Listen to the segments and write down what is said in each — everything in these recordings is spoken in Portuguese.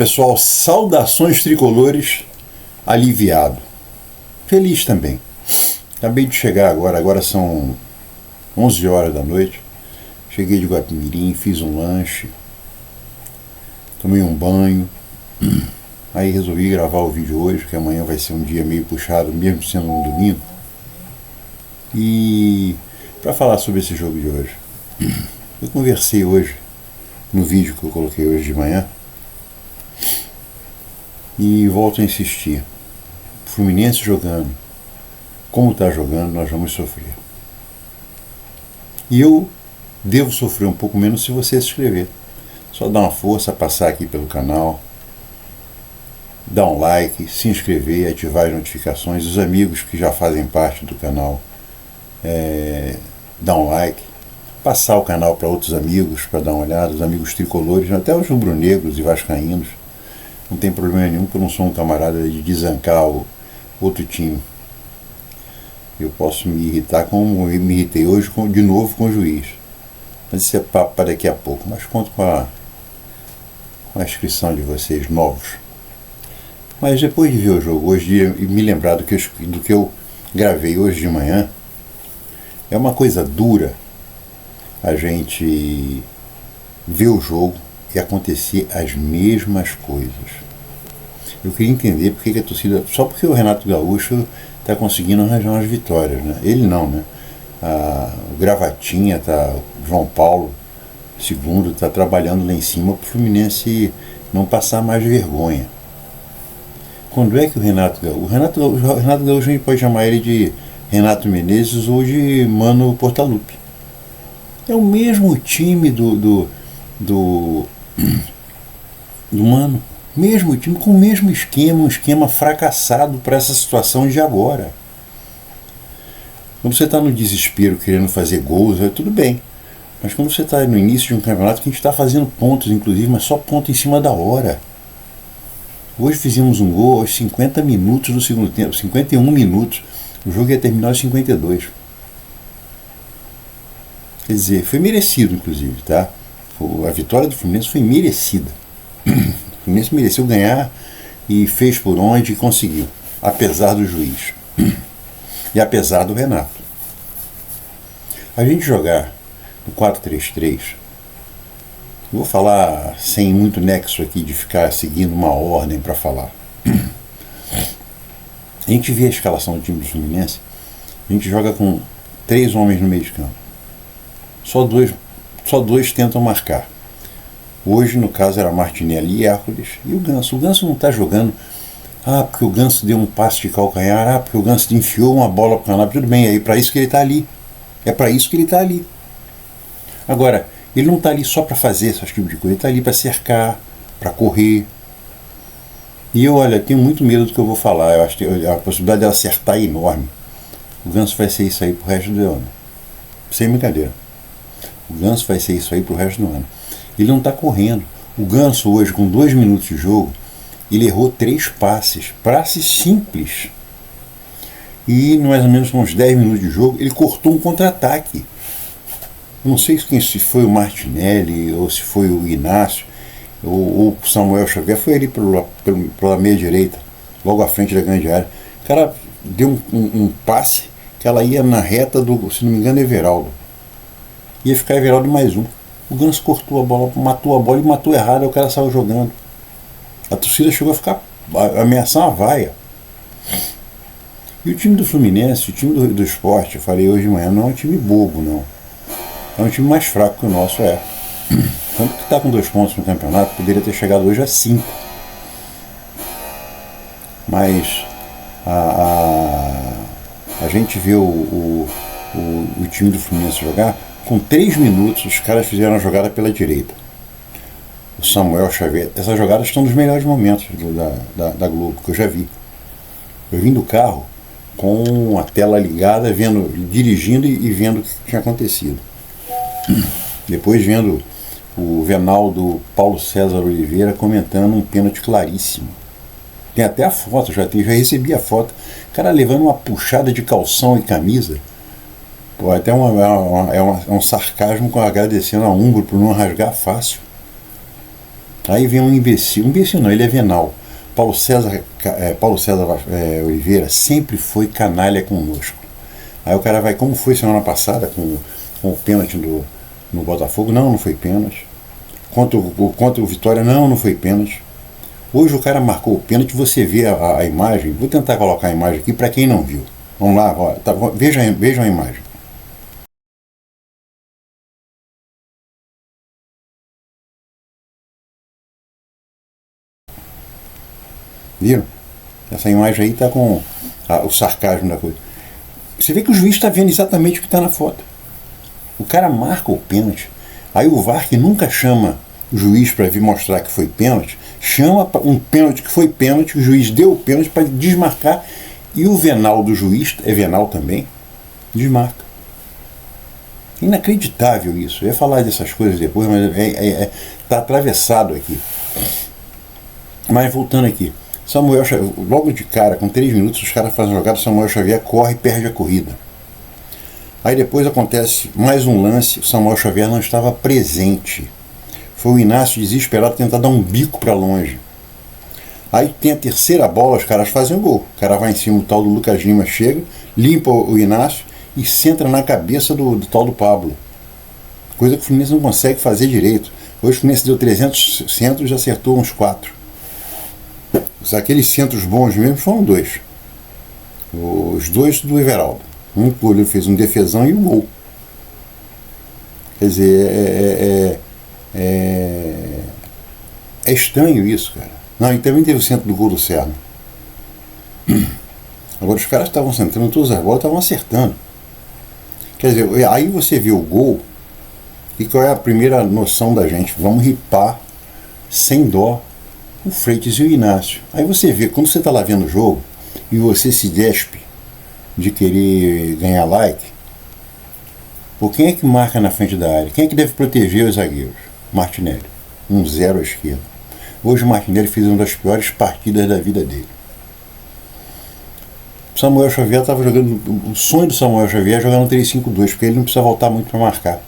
Pessoal, saudações tricolores, aliviado, feliz também. Acabei de chegar agora são 11 horas da noite. Cheguei de Guapimirim, fiz um lanche, tomei um banho. Aí resolvi gravar o vídeo hoje, que amanhã vai ser um dia meio puxado, mesmo sendo um domingo. E para falar sobre esse jogo de hoje, eu conversei hoje no vídeo que eu coloquei hoje de manhã. E volto a insistir, Fluminense jogando, como está jogando, nós vamos sofrer. E eu devo sofrer um pouco menos se você se inscrever. Só dá uma força, passar aqui pelo canal, dar um like, se inscrever, ativar as notificações. Os amigos que já fazem parte do canal, dar um like, passar o canal para outros amigos, para dar uma olhada, os amigos tricolores, até os rubro-negros e vascaínos. Não tem problema nenhum, porque eu não sou um camarada de desancar o outro time. Eu posso me irritar como eu me irritei hoje de novo com o juiz. Mas isso é papo para daqui a pouco. Mas conto com a inscrição de vocês novos. Mas depois de ver o jogo hoje e me lembrar do que eu gravei hoje de manhã, é uma coisa dura a gente ver o jogo e acontecer as mesmas coisas. Eu queria entender porque que a torcida, só porque o Renato Gaúcho está conseguindo arranjar umas vitórias, né? Ele não, né? O Gravatinha, o João Paulo II está trabalhando lá em cima para o Fluminense não passar mais vergonha. Quando é que o Renato Gaúcho a gente pode chamar ele de Renato Menezes ou de Mano Portaluppi. É o mesmo time do Mano, mesmo time, com o mesmo esquema, um esquema fracassado para essa situação de agora. Quando você está no desespero querendo fazer gols, tudo bem. Mas quando você está no início de um campeonato que a gente está fazendo pontos, inclusive, mas só ponto em cima da hora. Hoje fizemos um gol aos 50 minutos do segundo tempo, 51 minutos. O jogo ia terminar aos 52. Quer dizer, foi merecido, inclusive, tá? A vitória do Fluminense foi merecida. O Fluminense mereceu ganhar e fez por onde e conseguiu, apesar do juiz e apesar do Renato. A gente jogar no 4-3-3, eu vou falar sem muito nexo aqui de ficar seguindo uma ordem para falar. A gente vê a escalação do time do Fluminense, a gente joga com 3 homens no meio de campo. Só dois tentam marcar. Hoje, no caso, era Martinelli e Hércules e o Ganso. O Ganso não está jogando, porque o Ganso deu um passe de calcanhar, porque o Ganso enfiou uma bola para o canal. Tudo bem, é para isso que ele está ali. É para isso que ele está ali. Agora, ele não está ali só para fazer esse tipo de coisa, ele está ali para cercar, para correr. E eu, tenho muito medo do que eu vou falar. Eu acho que a possibilidade de acertar é enorme. O Ganso vai ser isso aí pro resto do ano. Sem brincadeira. O Ganso vai ser isso aí pro resto do ano. Ele não está correndo. O Ganso hoje, com 2 minutos de jogo, ele errou 3 passes simples. E mais ou menos com uns 10 minutos de jogo, ele cortou um contra-ataque. Eu não sei se foi o Martinelli, ou se foi o Inácio, ou o Samuel Xavier. Foi ali pela meia direita, logo à frente da grande área. O cara deu um passe que ela ia na reta do, se não me engano, Everaldo. Ia ficar Everaldo mais um. O Ganso cortou a bola, matou a bola e matou errado, aí o cara saiu jogando. A torcida chegou a ameaçar uma vaia. E o time do Fluminense, o time do Sport, eu falei hoje de manhã, não é um time bobo, não. É um time mais fraco que o nosso, Tanto que está com 2 pontos no campeonato, poderia ter chegado hoje a 5. Mas a gente vê o time do Fluminense jogar. Com 3 minutos, os caras fizeram a jogada pela direita. O Samuel Xavier, essas jogadas estão nos melhores momentos da Globo, que eu já vi. Eu vim do carro com a tela ligada, dirigindo e vendo o que tinha acontecido. Depois vendo o Venaldo Paulo César Oliveira comentando um pênalti claríssimo. Tem até a foto, já recebi a foto. O cara levando uma puxada de calção e camisa. Até um sarcasmo agradecendo a Umbro por não rasgar fácil. Aí vem um imbecil não, ele é venal. Paulo César Oliveira sempre foi canalha conosco. Aí o cara vai, como foi semana passada com o pênalti no Botafogo? Não foi pênalti. Contra o Vitória? Não foi pênalti. Hoje o cara marcou o pênalti, você vê a imagem. Vou tentar colocar a imagem aqui para quem não viu. Vamos lá, vejam a imagem. Viram? Essa imagem aí está com o sarcasmo da coisa. Você vê que o juiz está vendo exatamente o que está na foto. O cara marca o pênalti. Aí o VAR, que nunca chama o juiz para vir mostrar que foi pênalti, chama um pênalti que foi pênalti, o juiz deu o pênalti para desmarcar, e o venal do juiz, é venal também, desmarca. Inacreditável isso. Eu ia falar dessas coisas depois, mas está atravessado aqui. Mas voltando aqui, Samuel Xavier, logo de cara, com 3 minutos, os caras fazem a jogada, Samuel Xavier corre e perde a corrida. Aí depois acontece mais um lance, o Samuel Xavier não estava presente. Foi o Inácio desesperado tentar dar um bico para longe. Aí tem a terceira bola, os caras fazem o gol. O cara vai em cima, o tal do Lucas Lima chega, limpa o Inácio e centra na cabeça do tal do Pablo. Coisa que o Fluminense não consegue fazer direito. Hoje o Fluminense deu 300 centros e acertou uns 4. Aqueles centros bons mesmo foram 2. Os 2 do Everaldo. Um goleiro fez um defesão e um gol. Quer dizer, é estranho isso, cara. Não, e também teve o centro do gol do Serra. Agora os caras estavam centrando todas as bolas, estavam acertando. Quer dizer, aí você vê o gol, e qual é a primeira noção da gente? Vamos ripar sem dó o Freitas e o Inácio. Aí você vê, quando você está lá vendo o jogo e você se despe de querer ganhar like, por quem é que marca na frente da área? Quem é que deve proteger os zagueiros? Martinelli. 1-0 à esquerda. Hoje o Martinelli fez uma das piores partidas da vida dele. Samuel Xavier estava jogando. O sonho do Samuel Xavier é jogar no 3-5-2, porque ele não precisa voltar muito para marcar.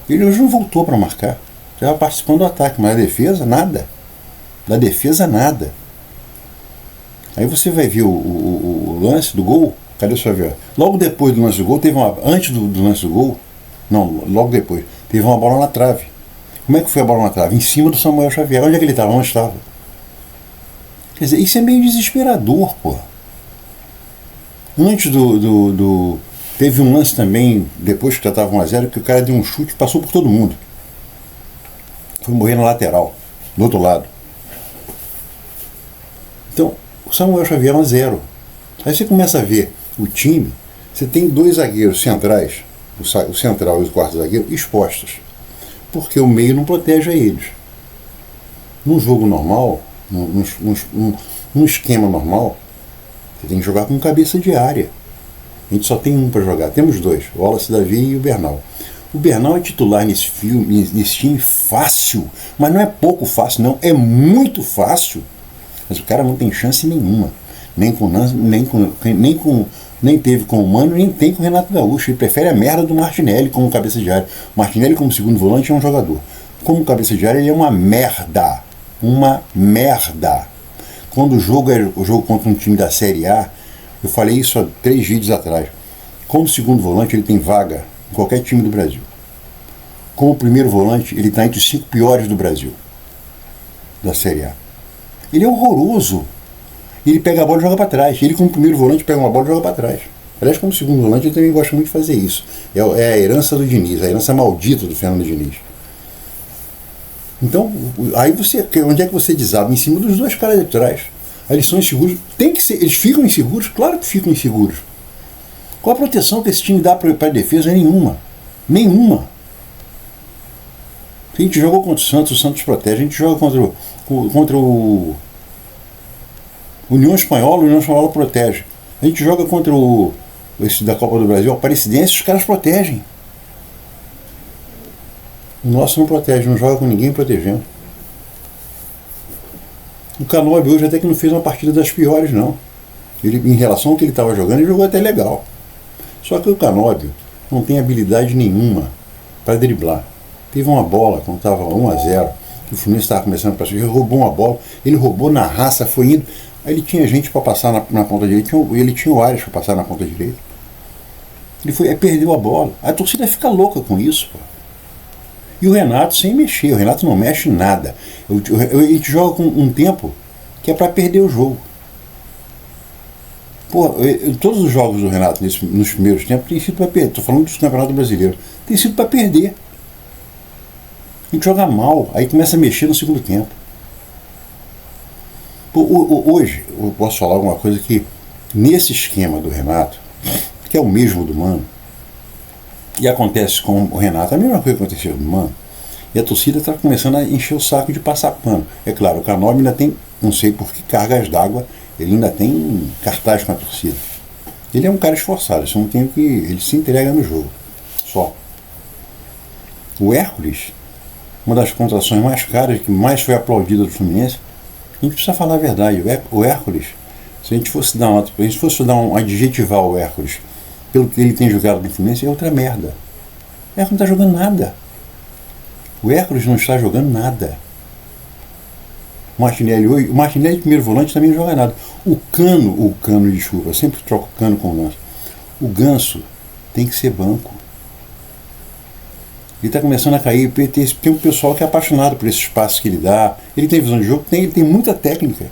Ele hoje não voltou para marcar. Estava participando do ataque, mas a defesa, nada. Da defesa, nada. Aí você vai ver o lance do gol. Cadê o Xavier? Logo depois do lance do gol, antes do lance do gol, não, logo depois, teve uma bola na trave. Como é que foi a bola na trave? Em cima do Samuel Xavier. Onde é que ele estava? Onde estava? Quer dizer, isso é meio desesperador, pô. Antes teve um lance também, depois que já estava 1-0, que o cara deu um chute e passou por todo mundo. Foi morrer na lateral, do outro lado. Então, o Samuel Xavier é 1-0. Aí você começa a ver o time, você tem 2 zagueiros centrais, o central e o quarto zagueiro, expostos. Porque o meio não protege a eles. Num jogo normal, num esquema normal, você tem que jogar com cabeça de área. A gente só tem um para jogar. Temos 2, o Wallace Davi e o Bernal. O Bernal é titular nesse time fácil, mas não é pouco fácil, não. É muito fácil. Mas o cara não tem chance nenhuma. Nem teve com o Mano, nem tem com o Renato Gaúcho. Ele prefere a merda do Martinelli como cabeça de área. O Martinelli como segundo volante é um jogador. Como cabeça de área ele é uma merda. Uma merda. Quando o jogo é o jogo contra um time da Série A, eu falei isso há 3 vídeos atrás. Como segundo volante ele tem vaga em qualquer time do Brasil. Como primeiro volante ele está entre os 5 piores do Brasil. Da Série A. Ele é horroroso. Ele pega a bola e joga para trás. Ele, como primeiro volante, pega uma bola e joga para trás. Aliás, como segundo volante, ele também gosta muito de fazer isso. É a herança do Diniz, a herança maldita do Fernando Diniz. Então, aí onde é que você desaba? Em cima dos 2 caras de trás. Aí eles são inseguros. Tem que ser, eles ficam inseguros? Claro que ficam inseguros. Qual a proteção que esse time dá para a defesa? Nenhuma. Nenhuma. A gente jogou contra o Santos protege. A gente joga contra o União Espanhola protege. A gente joga contra esse da Copa do Brasil, a Aparecidense, os caras protegem. O nosso não protege, não joga com ninguém protegendo. O Canóbio hoje até que não fez uma partida das piores, não. Ele, em relação ao que ele estava jogando, ele jogou até legal. Só que o Canóbio não tem habilidade nenhuma para driblar. Teve uma bola, quando estava 1-0, O Fluminense estava começando a passar, ele roubou uma bola, ele roubou na raça, foi indo. Aí ele tinha gente para passar na ponta direita, ele tinha o Arias para passar na ponta direita. Ele foi, aí perdeu a bola. A torcida fica louca com isso, pô. E o Renato sem mexer, o Renato não mexe em nada. Ele joga com um tempo que é para perder o jogo. Pô, todos os jogos do Renato nos primeiros tempos tem sido para perder. Estou falando dos campeonatos brasileiros. Tem sido para perder. A gente joga mal, aí começa a mexer no segundo tempo. Pô, hoje, eu posso falar alguma coisa que, nesse esquema do Renato, que é o mesmo do Mano, e acontece com o Renato, a mesma coisa que aconteceu com o Mano, e a torcida está começando a encher o saco de passar pano. É claro, o Canóbio ainda tem, não sei por que cargas d'água, ele ainda tem cartaz com a torcida. Ele é um cara esforçado, isso não tem que. Ele se entrega no jogo. Só. O Hércules, uma das contratações mais caras, que mais foi aplaudida do Fluminense, a gente precisa falar a verdade. O Hércules, se a gente fosse dar adjetivar o Hércules pelo que ele tem jogado no Fluminense, é outra merda. O Hércules não está jogando nada. O Hércules não está jogando nada. O Martinelli, primeiro volante, também não joga nada. O Cano, desculpa, eu sempre troco o Cano com o Ganso. O Ganso tem que ser banco. Ele está começando a cair, tem um pessoal que é apaixonado por esse espaço que ele dá. Ele tem visão de jogo, ele tem muita técnica.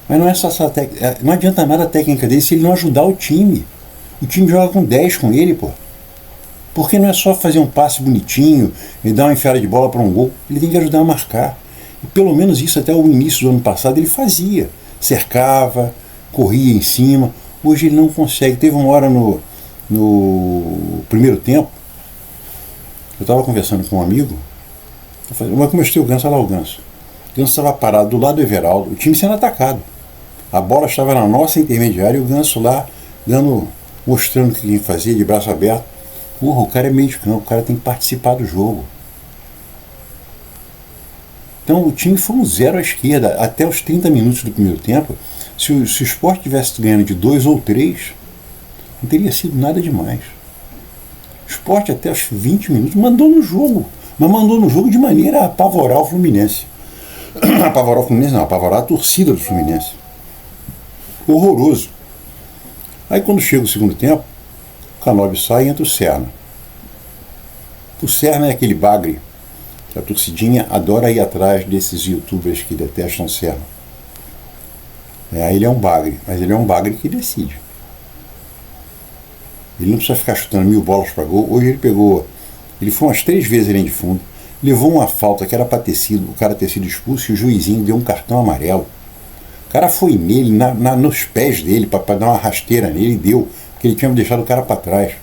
Mas não é só essa técnica. Não adianta nada a técnica dele se ele não ajudar o time. O time joga com 10 com ele, pô. Porque não é só fazer um passe bonitinho e dar uma enfiada de bola para um gol. Ele tem que ajudar a marcar. E pelo menos isso até o início do ano passado ele fazia. Cercava, corria em cima. Hoje ele não consegue. Teve uma hora no primeiro tempo, eu estava conversando com um amigo, mas como eu estou o Ganso, olha lá o Ganso. O Ganso estava parado do lado do Everaldo, o time sendo atacado. A bola estava na nossa intermediária e o Ganso lá, mostrando o que ele fazia, de braço aberto. Porra, o cara é meio de campo, o cara tem que participar do jogo. Então o time foi um zero à esquerda, até os 30 minutos do primeiro tempo. Se o Sport tivesse ganhando de 2 ou 3, não teria sido nada demais. O Sport até os 20 minutos mandou no jogo, mas mandou no jogo de maneira a apavorar o Fluminense. Apavorar o Fluminense não, apavorar a torcida do Fluminense. Horroroso. Aí quando chega o segundo tempo, o Canóbio sai e entra o Serna. O Serna é aquele bagre que a torcidinha adora ir atrás desses youtubers que detestam o Serna. Aí ele é um bagre, mas ele é um bagre que decide. Ele não precisa ficar chutando 1000 bolas para gol. Hoje ele foi umas 3 vezes linha de fundo, levou uma falta que era para o cara ter sido expulso e o juizinho deu um cartão amarelo. O cara foi nele, nos pés dele, para dar uma rasteira nele, e deu, porque ele tinha deixado o cara para trás.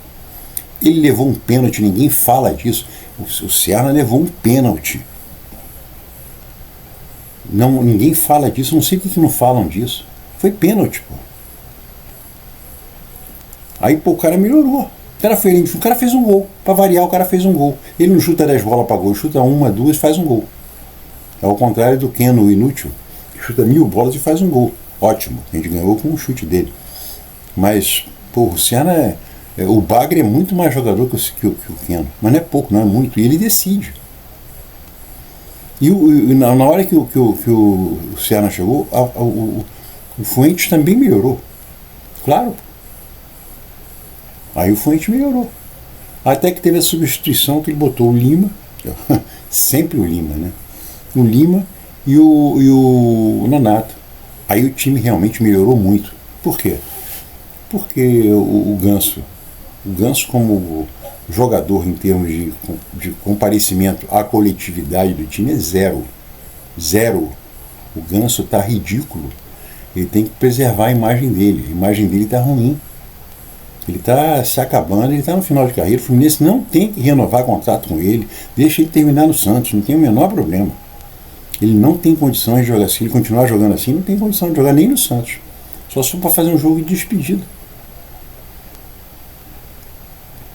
Ele levou um pênalti, ninguém fala disso. O Serna levou um pênalti. Ninguém fala disso, não sei por que não falam disso. Foi pênalti, pô. Aí, pô, o cara melhorou. O cara fez um gol. Para variar, o cara fez um gol. Ele não chuta 10 bolas para gol, chuta 1, 2, faz um gol. É ao contrário do Keno, o inútil, que chuta 1000 bolas e faz um gol. Ótimo, a gente ganhou com o chute dele. Mas, pô, o Senna o Bagre é muito mais jogador que o Keno. Mas não é pouco, não é muito. E ele decide. E na hora que o Senna chegou, o Fuentes também melhorou. Claro. Aí o Fuentes melhorou. Até que teve a substituição que ele botou o Lima, sempre o Lima, né? O Lima e o Nonato. Aí o time realmente melhorou muito. Por quê? Porque o Ganso como jogador em termos de comparecimento à coletividade do time é zero. Zero. O Ganso está ridículo. Ele tem que preservar a imagem dele. A imagem dele está ruim. Ele está se acabando, ele está no final de carreira. O Fluminense não tem que renovar contrato com ele. Deixa ele terminar no Santos, não tem o menor problema. Ele não tem condições de jogar assim. Se ele continuar jogando assim, não tem condição de jogar nem no Santos. Só se for para fazer um jogo de despedida.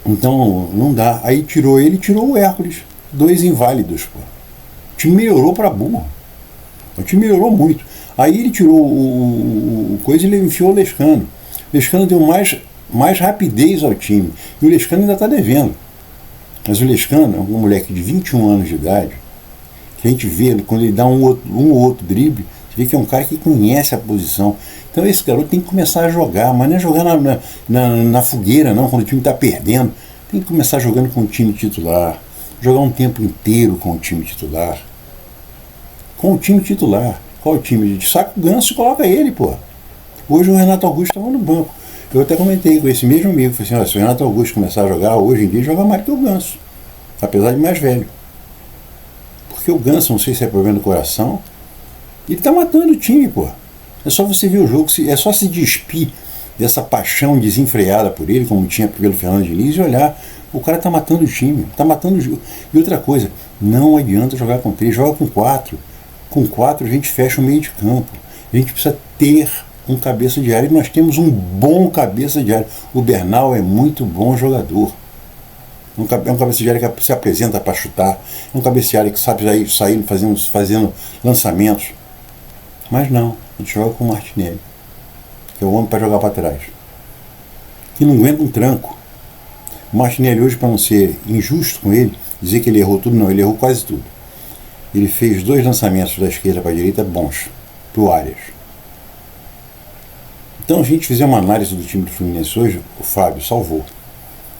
Então, não dá. Aí tirou o Hércules. 2 inválidos, pô. O time melhorou para burro. O time melhorou muito. Aí ele tirou o coisa e ele enfiou o Lescano. O Lescano deu mais rapidez ao time. E o Lescano ainda está devendo. Mas o Lescano é um moleque de 21 anos de idade. Que a gente vê, quando ele dá um ou outro drible, você vê que é um cara que conhece a posição. Então esse garoto tem que começar a jogar, mas não é jogar na fogueira não, quando o time está perdendo. Tem que começar jogando com o time titular. Jogar um tempo inteiro com o time titular. Com o time titular. Qual o time? Saca o Ganso e coloca ele, pô. Hoje o Renato Augusto estava no banco. Eu até comentei com esse mesmo amigo, falei assim, se o Renato Augusto começar a jogar, hoje em dia joga mais que o Ganso. Apesar de mais velho. Porque o Ganso, não sei se é problema do coração, ele tá matando o time, pô. É só você ver o jogo, é só se despir dessa paixão desenfreada por ele, como tinha pelo Fernando Diniz, e olhar, o cara tá matando o time, tá matando o jogo. E outra coisa, não adianta jogar com 3, joga com 4. Com 4 a gente fecha o meio de campo. A gente precisa ter um cabeça de área, e nós temos um bom cabeça de área. O Bernal é muito bom jogador. É um cabeça de área que se apresenta para chutar, é um cabeça de área que sabe sair fazendo lançamentos. Mas não, a gente joga com o Martinelli, que é o homem para jogar para trás, que não aguenta um tranco. O Martinelli hoje, para não ser injusto com ele, dizer que ele errou tudo, não, ele errou quase tudo. Ele fez 2 lançamentos da esquerda para a direita bons, pro Arias. Então, a gente fizer uma análise do time do Fluminense hoje, o Fábio salvou.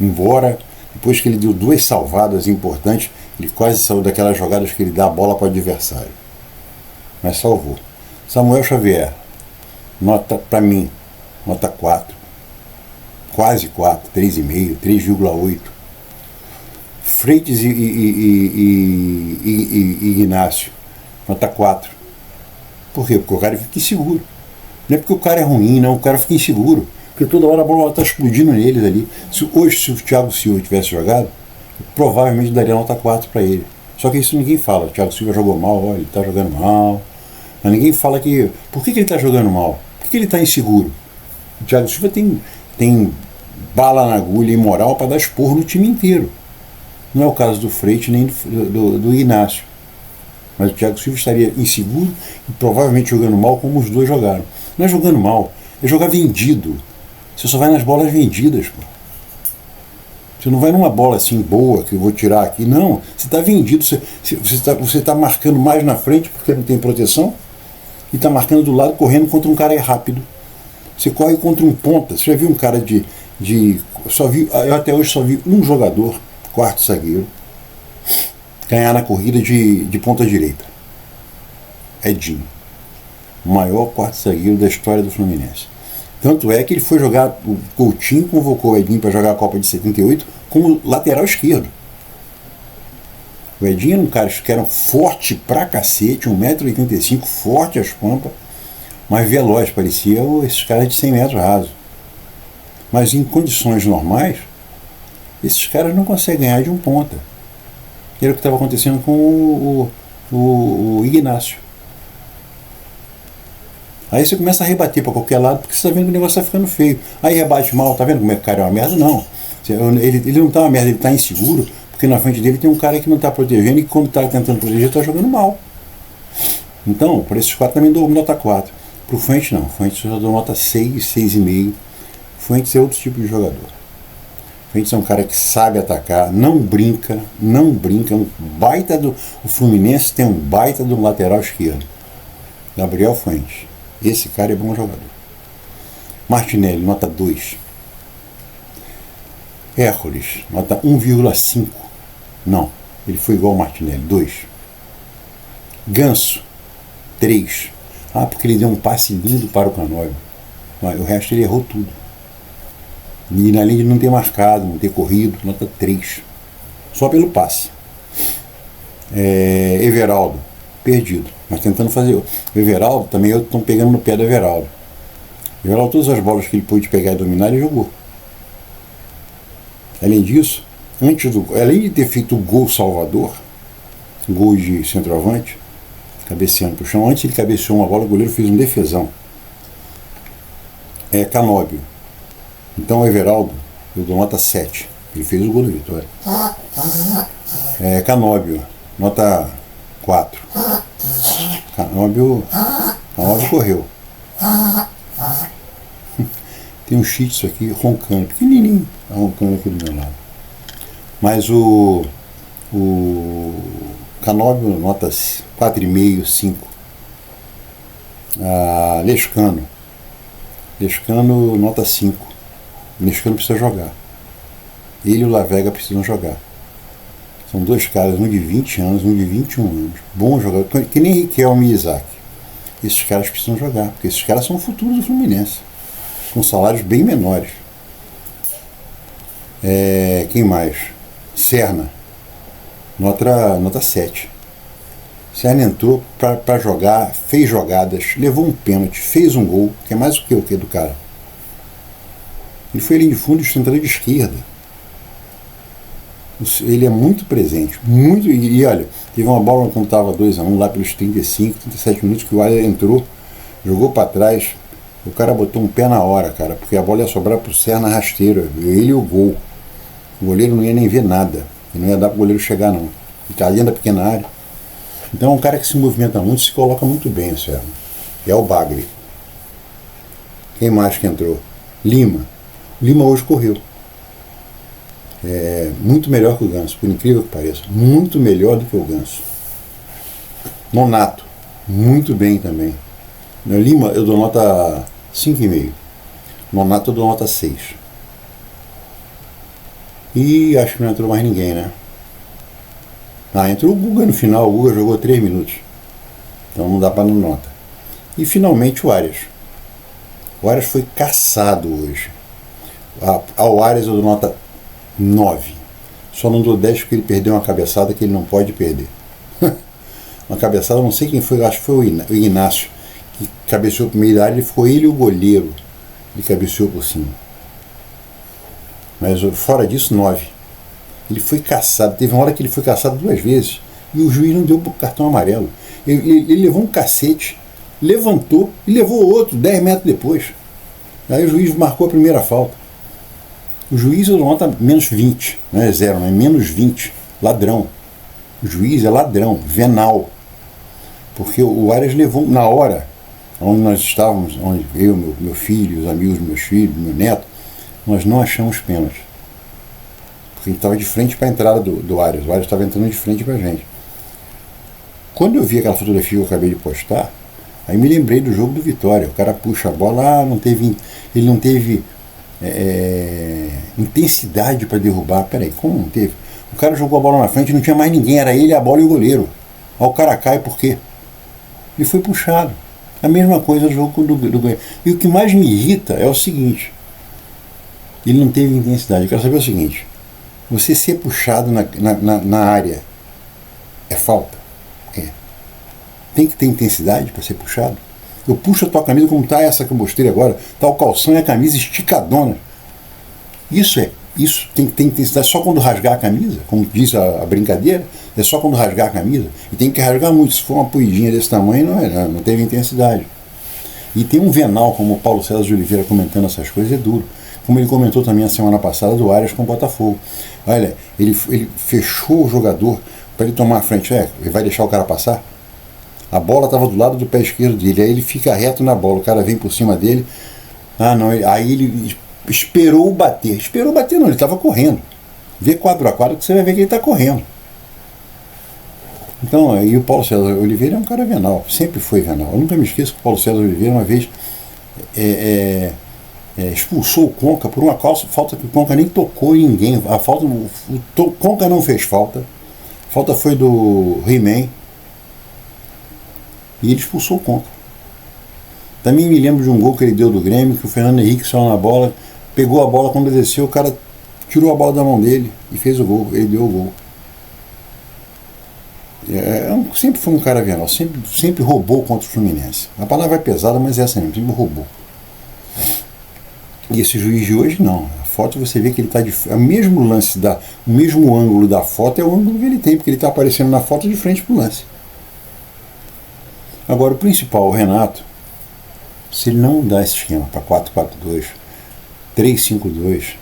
Embora, depois que ele deu 2 salvadas importantes, ele quase saiu daquelas jogadas que ele dá a bola para o adversário. Mas salvou. Samuel Xavier, nota para mim, nota 4. Quase 4, 3,5, 3,8. Freitas e Ignácio, nota 4. Por quê? Porque o cara fica inseguro. Não é porque o cara é ruim, não, o cara fica inseguro. Porque toda hora a bola está explodindo neles ali. Hoje, se o Thiago Silva tivesse jogado, provavelmente daria nota 4 para ele. Só que isso ninguém fala. O Thiago Silva jogou mal, olha, ele está jogando mal. Mas ninguém fala que... Por que ele está jogando mal? Por que ele está inseguro? O Thiago Silva tem bala na agulha e moral para dar esporro no time inteiro. Não é o caso do Freite nem do Inácio. Mas o Thiago Silva estaria inseguro e provavelmente jogando mal como os dois jogaram. Não é jogando mal, é jogar vendido. Você só vai nas bolas vendidas, pô. Você não vai numa bola assim boa que eu vou tirar aqui, não. Você está vendido, você tá marcando mais na frente porque não tem proteção e está marcando do lado correndo contra um cara rápido. Você corre contra um ponta. Você já viu um cara eu até hoje só vi um jogador, quarto zagueiro, ganhar na corrida de ponta direita. Edinho. O maior quarto zagueiro da história do Fluminense. Tanto é que ele foi jogar, o Coutinho convocou o Edinho para jogar a Copa de 78 como lateral esquerdo. O Edinho era um cara que era forte pra cacete, 1,85 m, forte as pampas, mas veloz, parecia esses caras de 100 metros raso. Mas em condições normais, esses caras não conseguem ganhar de um ponta. Era o que estava acontecendo com o Ignácio. Aí você começa a rebater para qualquer lado, porque você está vendo que o negócio está ficando feio. Aí rebate mal, tá vendo como é que o cara é uma merda? Não. Ele não está uma merda, ele está inseguro, porque na frente dele tem um cara que não está protegendo e quando está tentando proteger está jogando mal. Então, para esses 4 também dou nota 4. Para o Fuentes não. O Fuentes eu dou nota 6, 6,5. O Fuentes é outro tipo de jogador. O Fuentes é um cara que sabe atacar, não brinca. O Fluminense tem um baita do lateral esquerdo. Gabriel Fuentes. Esse cara é bom jogador. Martinelli, nota 2. Hércules, nota 1,5. Não, ele foi igual ao Martinelli, 2. Ganso, 3. Porque ele deu um passe lindo para o Canóbio. O resto ele errou tudo. E além de não ter marcado, não ter corrido, nota 3. Só pelo passe. Everaldo, perdido. Mas tentando fazer. O Everaldo também, estão pegando no pé do Everaldo. O Everaldo, todas as bolas que ele pôde pegar e dominar, ele jogou. Além disso, além de ter feito o gol salvador, gol de centroavante, cabeceando para o chão, antes ele cabeceou uma bola, o goleiro fez um defesão. Canóbio. Então o Everaldo, eu dou nota 7. Ele fez o gol da vitória. Canóbio, nota 4. Canóbio correu. Tem um shih tzu aqui roncando, pequenininho, roncando aqui do meu lado. Mas o Canóbio, nota 4,5, 5. Lescano, nota 5. Lescano precisa jogar. Ele e o Lavega precisam jogar. São dois caras, um de 20 anos, um de 21 anos. Bom jogador, que nem Riquelme e Isaac. Esses caras precisam jogar, porque esses caras são o futuro do Fluminense, com salários bem menores. Quem mais? Serna, nota 7. Serna entrou para jogar, fez jogadas, levou um pênalti, fez um gol, que é mais o que do cara. Ele foi linha de fundo de central de esquerda. Ele é muito presente, muito. E olha, teve uma bola quando estava 2-1 lá pelos 35, 37 minutos que o Arias entrou, jogou para trás, o cara botou um pé na hora, cara, porque a bola ia sobrar pro Serna rasteiro, ele e o gol. O goleiro não ia nem ver nada, e não ia dar pro goleiro chegar não. Ele tá dentro da pequena área. Então é um cara que se movimenta muito, se coloca muito bem, o Serna. É o Bagre. Quem mais que entrou? Lima hoje correu. Muito melhor que o Ganso, por incrível que pareça. Muito melhor do que o Ganso. Nonato, muito bem também. No Lima eu dou nota 5,5. Nonato eu dou nota 6. E acho que não entrou mais ninguém, né? Entrou o Guga no final, o Guga jogou 3 minutos. Então não dá para dar nota. E finalmente o Arias. O Arias foi caçado hoje. Ao Arias eu dou nota 9. Só não dou 10 porque ele perdeu uma cabeçada que ele não pode perder. Uma cabeçada, não sei quem foi, acho que foi o Inácio, que cabeceou para o meio da área, foi ele e o goleiro. Ele cabeceou por cima. Mas fora disso, 9. Ele foi caçado. Teve uma hora que ele foi caçado 2 vezes e o juiz não deu o cartão amarelo. Ele levou um cacete, levantou e levou outro 10 metros depois. Aí o juiz marcou a primeira falta. O juiz nota menos 20, não é 0, é menos 20. Ladrão. O juiz é ladrão, venal. Porque o Arias levou, na hora onde nós estávamos, onde eu, meu filho, os amigos dos meus filhos, meu neto, nós não achamos pênalti. Porque ele estava de frente para a entrada do Arias. O Arias estava entrando de frente para a gente. Quando eu vi aquela fotografia que eu acabei de postar, aí me lembrei do jogo do Vitória. O cara puxa a bola, ele não teve intensidade para derrubar. Peraí, como não teve? O cara jogou a bola na frente, não tinha mais ninguém, era ele, a bola e o goleiro. Aí o cara cai por quê? Ele foi puxado. A mesma coisa do jogo do goleiro. E o que mais me irrita é o seguinte: ele não teve intensidade. Eu quero saber o seguinte: você ser puxado na área é falta? Tem que ter intensidade para ser puxado. Eu puxo a tua camisa como está essa que eu mostrei agora, está o calção e a camisa esticadona. Isso tem que ter intensidade só quando rasgar a camisa, como diz a brincadeira, é só quando rasgar a camisa. E tem que rasgar muito. Se for uma poidinha desse tamanho, não teve intensidade. E tem um venal, como o Paulo César de Oliveira comentando essas coisas, é duro. Como ele comentou também a semana passada do Arias com o Botafogo. Olha, ele fechou o jogador para ele tomar a frente. Ele vai deixar o cara passar? A bola estava do lado do pé esquerdo dele, aí ele fica reto na bola, o cara vem por cima dele. Aí ele esperou bater. Esperou bater não, ele estava correndo. Vê quadro a quadro que você vai ver que ele está correndo. Então, aí o Paulo César Oliveira é um cara venal, sempre foi venal. Eu nunca me esqueço que o Paulo César Oliveira uma vez expulsou o Conca por uma falta que o Conca nem tocou em ninguém. O Conca não fez falta. A falta foi do He-Man. E ele expulsou o Conca. Também me lembro de um gol que ele deu do Grêmio, que o Fernando Henrique saiu na bola, pegou a bola, quando ele desceu, o cara tirou a bola da mão dele e fez o gol, ele deu o gol. Sempre foi um cara venal, sempre roubou contra o Fluminense. A palavra é pesada, mas é essa mesmo, sempre roubou. E esse juiz de hoje não. A foto você vê que ele está o mesmo lance, o mesmo ângulo da foto é o ângulo que ele tem, porque ele está aparecendo na foto de frente para o lance. Agora, o principal, o Renato, se ele não dá esse esquema para 4-4-2, 3-5-2,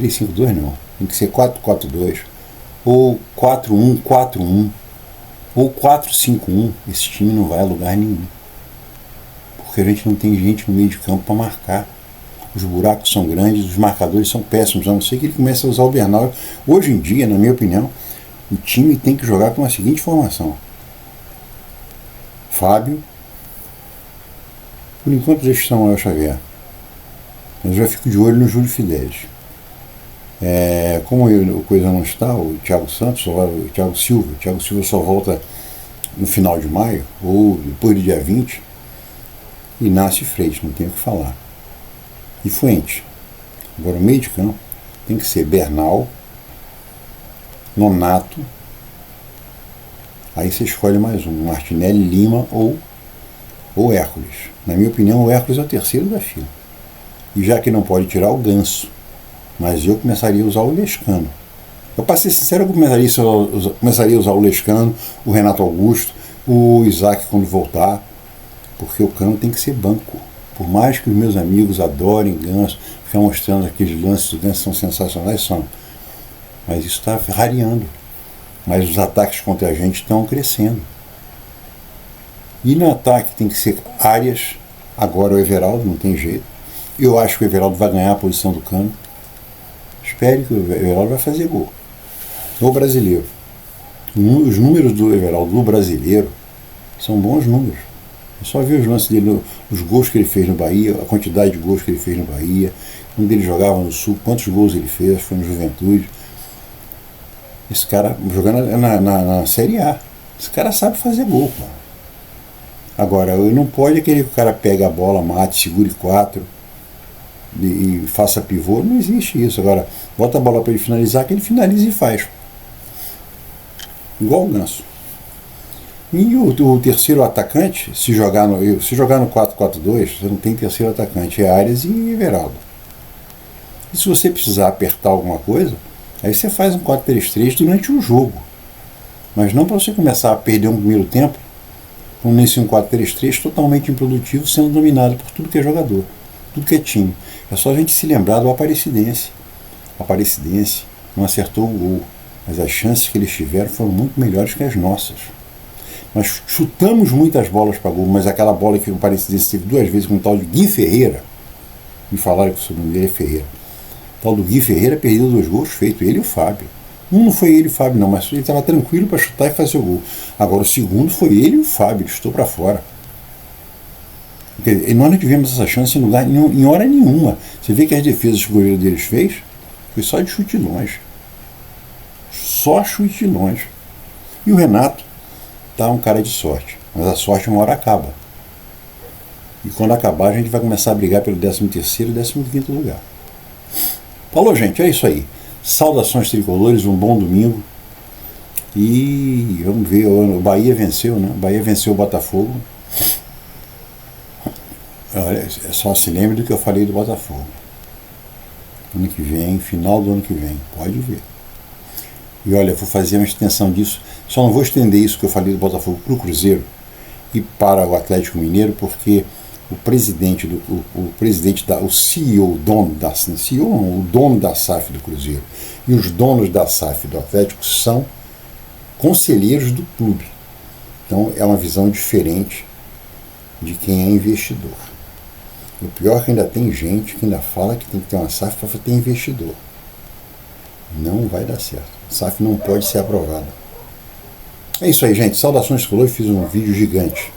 3-5-2 não, tem que ser 4-4-2, ou 4-1-4-1, ou 4-5-1, esse time não vai a lugar nenhum. Porque a gente não tem gente no meio de campo para marcar. Os buracos são grandes, os marcadores são péssimos, a não ser que ele comece a usar o Bernal. Hoje em dia, na minha opinião, O time tem que jogar com a seguinte formação: Fábio, por enquanto deixa o Samuel Xavier, mas eu já fico de olho no Júlio Fidelis. Como o coisa não está, o Thiago Santos, o Thiago Silva só volta no final de maio, ou depois do dia 20, Inácio Freitas, não tenho o que falar. E Fuentes. Agora o meio de campo tem que ser Bernal, Nonato, aí você escolhe mais um, Martinelli, Lima ou Hércules. Na minha opinião, o Hércules é o terceiro da fila. E já que não pode tirar o Ganso, mas eu começaria a usar o Lescano. Eu, para ser sincero, eu começaria a usar o Lescano, o Renato Augusto, o Isaac quando voltar, porque o Cano tem que ser banco. Por mais que os meus amigos adorem Ganso, ficar mostrando aqueles lances do Ganso são sensacionais, são. Mas isso está rareando. Mas os ataques contra a gente estão crescendo. E no ataque tem que ser Arias, agora o Everaldo, não tem jeito. Eu acho que o Everaldo vai ganhar a posição do Cano. Espere que o Everaldo vai fazer gol. O brasileiro. Os números do Everaldo no brasileiro são bons números. É só ver os lances dele, os gols que ele fez no Bahia, a quantidade de gols que ele fez no Bahia, quando ele jogava no Sul, quantos gols ele fez, foi no Juventude. Esse cara jogando na Série A. Esse cara sabe fazer gol, cara. Agora, não pode querer que o cara pegue a bola, mate, segure 4 e faça pivô. Não existe isso. Agora, bota a bola para ele finalizar, que ele finaliza e faz. Igual o Ganso. E o terceiro atacante, se jogar no 4-4-2, você não tem terceiro atacante, é Arias e Everaldo. E se você precisar apertar alguma coisa, aí você faz um 4-3-3 durante o jogo. Mas não para você começar a perder um primeiro tempo nesse 4-3-3 totalmente improdutivo, sendo dominado por tudo que é jogador, tudo que é time. É só a gente se lembrar do Aparecidense. O Aparecidense não acertou o gol, mas as chances que eles tiveram foram muito melhores que as nossas. Nós chutamos muitas bolas para gol, mas aquela bola que o Aparecidense teve 2 vezes com o tal de Gui Ferreira, me falaram que o sobrenome dele é Ferreira. O tal do Gui Ferreira perdeu 2 gols feitos, ele e o Fábio. Um não foi ele e o Fábio não, mas ele estava tranquilo para chutar e fazer o gol. Agora o segundo foi ele e o Fábio, ele chutou para fora. E nós não tivemos essa chance em hora nenhuma. Você vê que as defesas que o goleiro deles fez foi só de chute longe. Só chute longe. E o Renato tá um cara de sorte, mas a sorte uma hora acaba. E quando acabar a gente vai começar a brigar pelo 13º e 15º lugar. Falou, gente, é isso aí. Saudações tricolores, um bom domingo. E vamos ver, o Bahia venceu, né? O Bahia venceu o Botafogo. Olha, só se lembre do que eu falei do Botafogo. Ano que vem, final do ano que vem, pode ver. E olha, eu vou fazer uma extensão disso. Só não vou estender isso que eu falei do Botafogo para o Cruzeiro e para o Atlético Mineiro, porque o CEO, o dono da SAF do Cruzeiro e os donos da SAF do Atlético são conselheiros do clube. Então é uma visão diferente de quem é investidor. O pior é que ainda tem gente que ainda fala que tem que ter uma SAF para ter investidor. Não vai dar certo. A SAF não pode ser aprovada. É isso aí, gente. Saudações tricolores. Fiz um vídeo gigante.